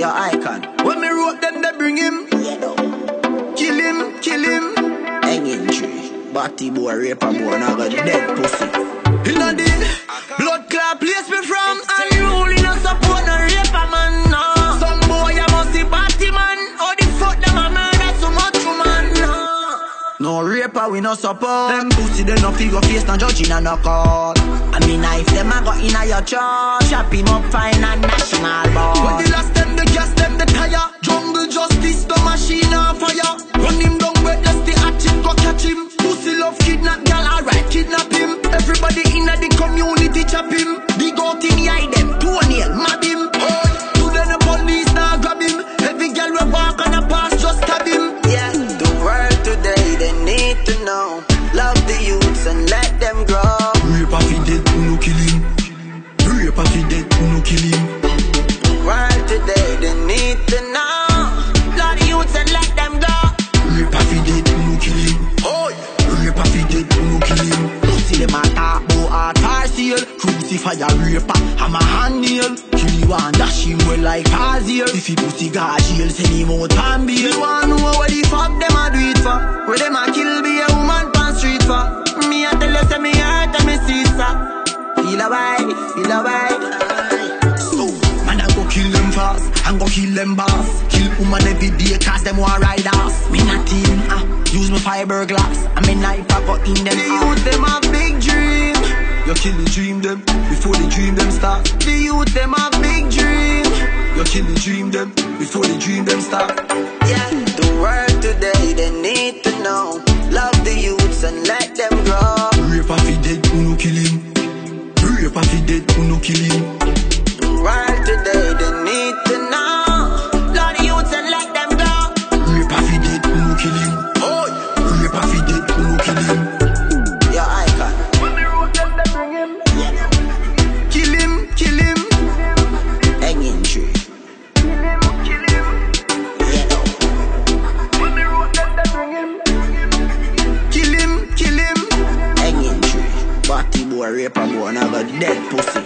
your icon. When me wrote them, they bring him. Kill him, kill him. Hanging tree. Batty boy, raper boy, now got dead pussy. Inna the blood clot place me from. Unruly no support no raper man, no. Some boy I must see batty man. How the fuck them a murder so much woman, no. No raper we no support. Them pussy they no figure face, no judging and no court. I mean if them a go inna your church, chop him up fine and national board. When the last them the gas them the tire. Jungle justice the machine on fire. Run him down breathless the hatchet go catch him. Pussy love kidnap gal, alright kidnap him. Everybody inna the community chop him. Big out in the eye them, toenail mab him. Today the police now grab him. Every gal we walk on a pass just stab him. Yeah, the world today they need to know. Love the youths and let them grow. Raper fi dead, who no kill him. Raper fi dead, who no kill him. The world today they need to know. Love the youths and let them go. Raper fi dead, who no kill him. Raper fi dead, who no kill him. Pussy them a talk about tar seal. Crucify a raper, I'm a hand nail. Kill you and dash him well like Haziel. If he pussy got jail, send him out and bail. You wanna know what the fuck them a do it for? Where them a kill be a woman pan street for? Me a tell you say me hurt and me sister. Feel away. So, man I go kill them fast, and go kill them boss. Kill woman every day cause them want ride ass. Me not team, use my fiberglass. I mean knife I go in them. The youth them a big dream. You kill the dream them before the dream them start. The youth them a big dream. You kill the dream them before the dream them start. Yeah, the world today they need to know. Love the youths and let them grow. Raper fi dead, who no kill him. Raper fi dead, who no kill him. The world today they need to know. Love the youths and let them go. Raper fi dead, who no kill him. Raper fi dead, who no kill him. Your icon. When me wrote them, they bring him. Kill him, kill him. Hanging tree. Kill him. When me wrote them, they bring him. Kill him. Hanging tree. Batty boy, raper boy, now got dead pussy.